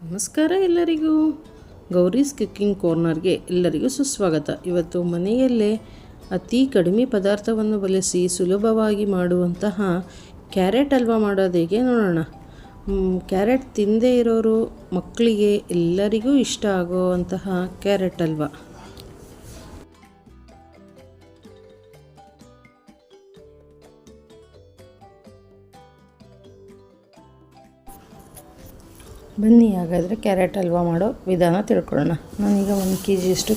ನಮಸ್ಕಾರ ಎಲ್ಲರಿಗೂ. ಗೌರೀಸ್ ಕುಕ್ಕಿಂಗ್ ಕಾರ್ನರ್ಗೆ ಎಲ್ಲರಿಗೂ ಸುಸ್ವಾಗತ. ಇವತ್ತು ಮನೆಯಲ್ಲೇ ಅತಿ ಕಡಿಮೆ ಪದಾರ್ಥವನ್ನು ಬಳಸಿ ಸುಲಭವಾಗಿ ಮಾಡುವಂತಹ ಕ್ಯಾರೆಟ್ ಹಲ್ವಾ ಮಾಡೋದು ಹೇಗೆ ನೋಡೋಣ. ಕ್ಯಾರೆಟ್ ತಿಂದೇ ಇರೋರು ಮಕ್ಕಳಿಗೆ ಎಲ್ಲರಿಗೂ ಇಷ್ಟ ಆಗುವಂತಹ ಕ್ಯಾರೆಟ್ ಹಲ್ವಾ. ಬನ್ನಿ ಹಾಗಾದರೆ ಕ್ಯಾರೆಟ್ ಹಲ್ವಾ ಮಾಡೋ ವಿಧಾನ ತಿಳ್ಕೊಳ್ಳೋಣ. ನಾನೀಗ 1 kg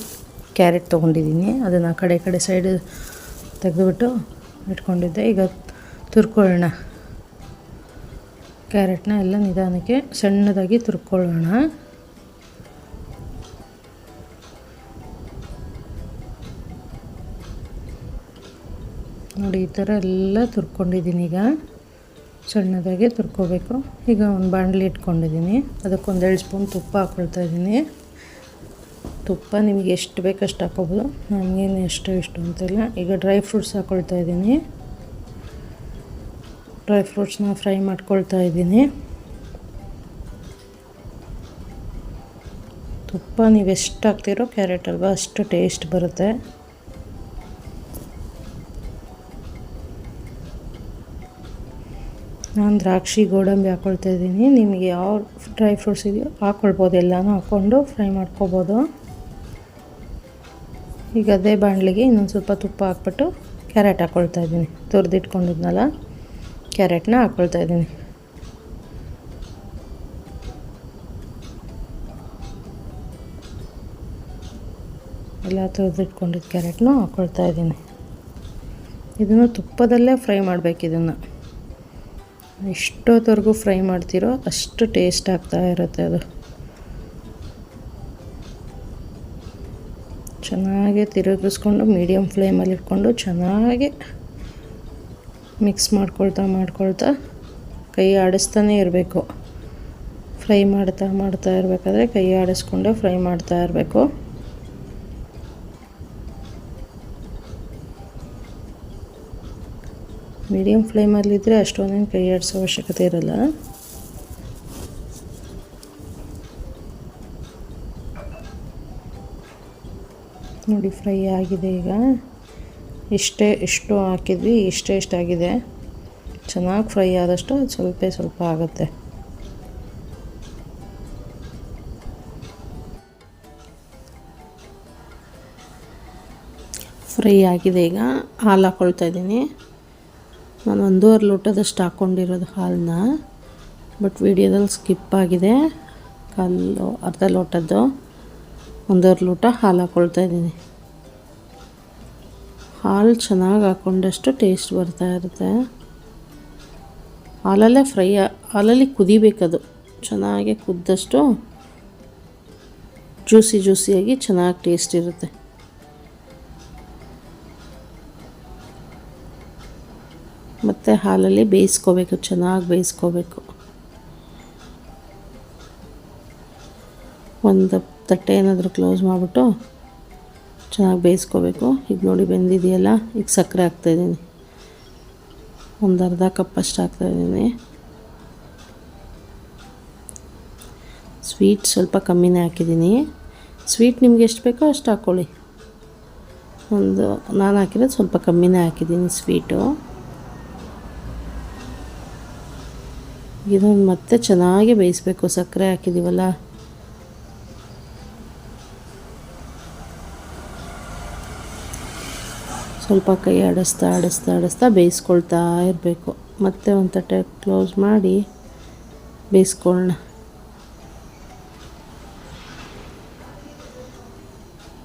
ಕ್ಯಾರೆಟ್ ತೊಗೊಂಡಿದ್ದೀನಿ. ಅದನ್ನು ಕಡೆ ಸೈಡ್ ತೆಗೆದುಬಿಟ್ಟು ಇಟ್ಕೊಂಡಿದ್ದೆ. ಈಗ ತುರ್ಕೊಳ್ಳೋಣ. ಕ್ಯಾರೆಟ್ನ ಎಲ್ಲ ನಿಧಾನಕ್ಕೆ ಸಣ್ಣದಾಗಿ ತುರ್ಕೊಳ್ಳೋಣ. ನೋಡಿ, ಈ ಥರ ಎಲ್ಲ ತುರ್ಕೊಂಡಿದ್ದೀನಿ. ಈಗ ಸಣ್ಣದಾಗಿ ತುರ್ಕೋಬೇಕು. ಈಗ ಒಂದು ಬಾಣಲಿ ಇಟ್ಕೊಂಡಿದ್ದೀನಿ. ಅದಕ್ಕೆ 1-2 ಸ್ಪೂನ್ ತುಪ್ಪ ಹಾಕ್ಕೊಳ್ತಾ ಇದ್ದೀನಿ. ತುಪ್ಪ ನಿಮಗೆ ಎಷ್ಟು ಬೇಕಷ್ಟು ಹಾಕ್ಕೋಬೋದು, ನನಗೇನು ಎಷ್ಟು ಅಂತಿಲ್ಲ. ಈಗ ಡ್ರೈ ಫ್ರೂಟ್ಸ್ ಹಾಕ್ಕೊಳ್ತಾ ಇದ್ದೀನಿ. ಡ್ರೈ ಫ್ರೂಟ್ಸ್ನ ಫ್ರೈ ಮಾಡ್ಕೊಳ್ತಾ ಇದ್ದೀನಿ. ತುಪ್ಪ ನೀವು ಎಷ್ಟು ಹಾಕ್ತಿರೋ ಕ್ಯಾರೆಟ್ ಹಲ್ವಾ ಅಷ್ಟು ಟೇಸ್ಟ್ ಬರುತ್ತೆ. ನಾನು ದ್ರಾಕ್ಷಿ ಗೋಡಂಬಿ ಹಾಕ್ಕೊಳ್ತಾ ಇದ್ದೀನಿ. ನಿಮಗೆ ಯಾವ ಡ್ರೈ ಫ್ರೂಟ್ಸ್ ಇದೆಯೋ ಹಾಕ್ಕೊಳ್ಬೋದು. ಎಲ್ಲನೂ ಹಾಕ್ಕೊಂಡು ಫ್ರೈ ಮಾಡ್ಕೊಬೋದು. ಈಗ ಅದೇ ಬಾಣಲಿಗೆ ಇನ್ನೊಂದು ಸ್ವಲ್ಪ ತುಪ್ಪ ಹಾಕ್ಬಿಟ್ಟು ಕ್ಯಾರೆಟ್ ಹಾಕ್ಕೊಳ್ತಾ ಇದ್ದೀನಿ. ತುರಿದಿಟ್ಕೊಂಡಿದ್ನಲ್ಲ ಕ್ಯಾರೆಟ್ನ ಹಾಕ್ಕೊಳ್ತಾ ಇದ್ದೀನಿ. ಎಲ್ಲ ತುರಿದಿಟ್ಕೊಂಡಿದ್ದ ಕ್ಯಾರೆಟ್ನೂ ಹಾಕ್ಕೊಳ್ತಾ ಇದ್ದೀನಿ. ಇದನ್ನು ತುಪ್ಪದಲ್ಲೇ ಫ್ರೈ ಮಾಡಬೇಕು. ಇದನ್ನು ಎಷ್ಟೊತ್ತವರೆಗೂ ಫ್ರೈ ಮಾಡ್ತೀರೋ ಅಷ್ಟು ಟೇಸ್ಟ್ ಆಗ್ತಾ ಇರುತ್ತೆ. ಅದು ಚೆನ್ನಾಗಿ ತಿರುಗಿಸ್ಕೊಂಡು ಮೀಡಿಯಮ್ ಫ್ಲೇಮಲ್ಲಿ ಇಟ್ಕೊಂಡು ಚೆನ್ನಾಗಿ ಮಿಕ್ಸ್ ಮಾಡ್ಕೊಳ್ತಾ ಕೈ ಆಡಿಸ್ತಾನೇ ಇರಬೇಕು. ಫ್ರೈ ಮಾಡ್ತಾ ಇರಬೇಕಾದ್ರೆ ಕೈ ಆಡಿಸ್ಕೊಂಡೆ ಫ್ರೈ ಮಾಡ್ತಾ ಇರಬೇಕು. ಮೀಡಿಯಮ್ ಫ್ಲೇಮಲ್ಲಿದ್ದರೆ ಅಷ್ಟೊಂದೇನು ಕೈ ಆಡಿಸೋ ಅವಶ್ಯಕತೆ ಇರಲ್ಲ. ನೋಡಿ, ಫ್ರೈ ಆಗಿದೆ. ಈಗ ಎಷ್ಟು ಹಾಕಿದ್ವಿ ಎಷ್ಟಾಗಿದೆ. ಚೆನ್ನಾಗಿ ಫ್ರೈ ಆದಷ್ಟು ಅದು ಸ್ವಲ್ಪ ಆಗುತ್ತೆ. ಫ್ರೈ ಆಗಿದೆ. ಈಗ ಹಾಲು ಹಾಕ್ಕೊಳ್ತಾ ಇದ್ದೀನಿ. ನಾನು 1.5 ಲೋಟದಷ್ಟು ಹಾಕ್ಕೊಂಡಿರೋದು ಹಾಲನ್ನ. ಬಟ್ ವಿಡಿಯೋದಲ್ಲಿ ಸ್ಕಿಪ್ ಆಗಿದೆ. ಅರ್ಧ ಲೋಟದ್ದು 1.5 ಲೋಟ ಹಾಲು ಹಾಕ್ಕೊಳ್ತಾ ಇದ್ದೀನಿ. ಹಾಲು ಚೆನ್ನಾಗಿ ಹಾಕ್ಕೊಂಡಷ್ಟು ಟೇಸ್ಟ್ ಬರ್ತಾ ಇರುತ್ತೆ. ಹಾಲಲ್ಲಿ ಕುದಿಬೇಕದು. ಚೆನ್ನಾಗಿ ಕುದ್ದಷ್ಟು ಜ್ಯೂಸಿಯಾಗಿ ಚೆನ್ನಾಗಿ ಟೇಸ್ಟ್ ಇರುತ್ತೆ. ಮತ್ತು ಹಾಲಲ್ಲಿ ಬೇಯಿಸ್ಕೋಬೇಕು, ಚೆನ್ನಾಗಿ ಬೇಯಿಸ್ಕೋಬೇಕು. ಒಂದು ತಟ್ಟೆ ಏನಾದರೂ ಕ್ಲೋಸ್ ಮಾಡಿಬಿಟ್ಟು ಚೆನ್ನಾಗಿ ಬೇಯಿಸ್ಕೋಬೇಕು. ಈಗ ನೋಡಿ ಬೆಂದಿದೆಯಲ್ಲ. ಈಗ ಸಕ್ಕರೆ ಹಾಕ್ತಾಯಿದ್ದೀನಿ. ಒಂದು ಅರ್ಧ ಕಪ್ಪಷ್ಟು ಹಾಕ್ತಾಯಿದ್ದೀನಿ. ಸ್ವೀಟ್ ಸ್ವಲ್ಪ ಕಮ್ಮಿನೇ ಹಾಕಿದ್ದೀನಿ. ಸ್ವೀಟ್ ನಿಮ್ಗೆ ಎಷ್ಟು ಬೇಕೋ ಅಷ್ಟು ಹಾಕ್ಕೊಳ್ಳಿ. ನಾನು ಹಾಕಿರೋದು ಸ್ವಲ್ಪ ಕಮ್ಮಿನೇ ಹಾಕಿದ್ದೀನಿ ಸ್ವೀಟು. ಇದನ್ನು ಮತ್ತೆ ಚೆನ್ನಾಗಿ ಬೇಯಿಸಬೇಕು. ಸಕ್ಕರೆ ಹಾಕಿದ್ದೀವಲ್ಲ. ಸ್ವಲ್ಪ ಕೈ ಆಡಿಸ್ತಾ ಬೇಯಿಸ್ಕೊಳ್ತಾ ಇರಬೇಕು. ಮತ್ತೆ ಒಂದು ತಟ್ಟೆ ಕ್ಲೋಸ್ ಮಾಡಿ ಬೇಯಿಸ್ಕೊಳ್ಳೋಣ.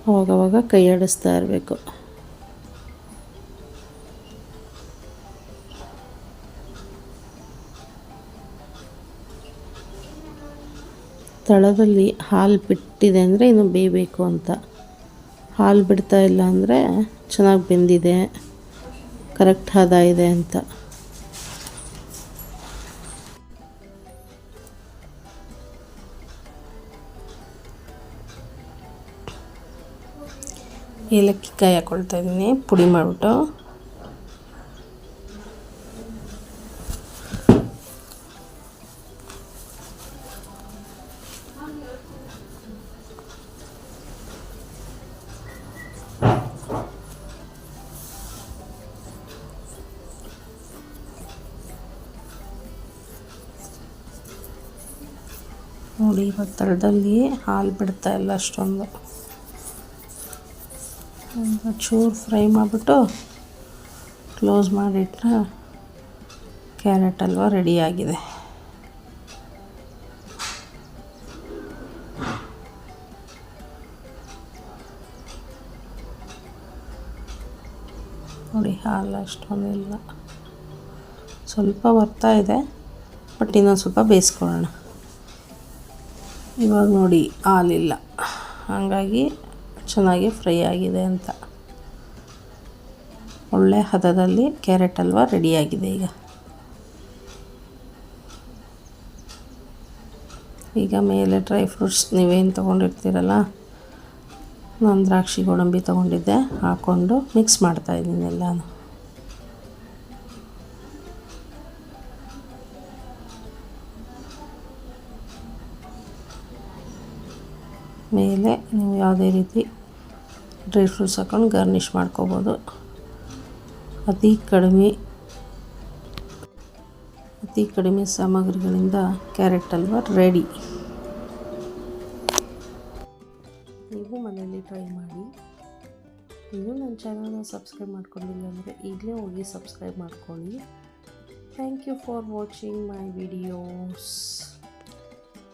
ಅವಾಗವಾಗ ಕೈ ಆಡಿಸ್ತಾ ಇರಬೇಕು. ತಳದಲ್ಲಿ ಹಾಲು ಬಿಟ್ಟಿದೆ ಅಂದರೆ ಇನ್ನು ಬೇಯಬೇಕು ಅಂತ. ಹಾಲು ಬಿಡ್ತಾ ಇಲ್ಲ ಅಂದರೆ ಚೆನ್ನಾಗಿ ಬೆಂದಿದೆ, ಕರೆಕ್ಟ್ ಹದ ಇದೆ ಅಂತ. ಏಲಕ್ಕಿ ಕಾಯಿ ಹಾಕ್ಕೊಳ್ತಾ ಇದ್ದೀನಿ ಪುಡಿ ಮಾಡಿಬಿಟ್ಟು. ನೋಡಿ ಒತ್ತಡದಲ್ಲಿ ಹಾಲು ಬಿಡ್ತಾ ಇಲ್ಲ ಅಷ್ಟೊಂದು. ಚೂರು ಫ್ರೈ ಮಾಡಿಬಿಟ್ಟು ಕ್ಲೋಸ್ ಮಾಡಿಟ್ರೆ ಕ್ಯಾರೆಟ್ ಹಲ್ವ ರೆಡಿಯಾಗಿದೆ. ನೋಡಿ ಹಾಲು ಅಷ್ಟೊಂದಿಲ್ಲ, ಸ್ವಲ್ಪ ಬರ್ತಾ ಇದೆ, ಬಟ್ ಇನ್ನೊಂದು ಸ್ವಲ್ಪ ಬೇಯಿಸ್ಕೊಳ್ಳೋಣ. ಇವಾಗ ನೋಡಿ ಹಾಲಿಲ್ಲ, ಹಾಗಾಗಿ ಚೆನ್ನಾಗಿ ಫ್ರೈ ಆಗಿದೆ ಅಂತ. ಒಳ್ಳೆ ಹದದಲ್ಲಿ ಕ್ಯಾರೆಟ್ ಹಲ್ವ ರೆಡಿಯಾಗಿದೆ. ಈಗ ಮೇಲೆ ಡ್ರೈ ಫ್ರೂಟ್ಸ್ ನೀವೇನು ತೊಗೊಂಡಿರ್ತೀರಲ್ಲ, ನಾನು ದ್ರಾಕ್ಷಿ ಗೋಡಂಬಿ ತೊಗೊಂಡಿದ್ದೆ, ಹಾಕ್ಕೊಂಡು ಮಿಕ್ಸ್ ಮಾಡ್ತಾಯಿದ್ದೀನಿ ಎಲ್ಲನೂ. ಮೇಲೆ ನೀವು ಯಾವುದೇ ರೀತಿ ಡ್ರೈ ಫ್ರೂಟ್ಸ್ ಹಾಕ್ಕೊಂಡು ಗಾರ್ನಿಷ್ ಮಾಡ್ಕೋಬೋದು. ಅತಿ ಕಡಿಮೆ ಸಾಮಗ್ರಿಗಳಿಂದ ಕ್ಯಾರೆಟ್ ಹಲ್ವ ರೆಡಿ. ನೀವು ಮನೆಯಲ್ಲಿ ಟ್ರೈ ಮಾಡಿ. ಇನ್ನೂ ನನ್ನ ಚಾನಲ್ನ ಸಬ್ಸ್ಕ್ರೈಬ್ ಮಾಡ್ಕೊಂಡಿಲ್ಲ ಅಂದರೆ ಈಗಲೇ ಹೋಗಿ ಸಬ್ಸ್ಕ್ರೈಬ್ ಮಾಡ್ಕೊಳ್ಳಿ. Thank you for watching my videos.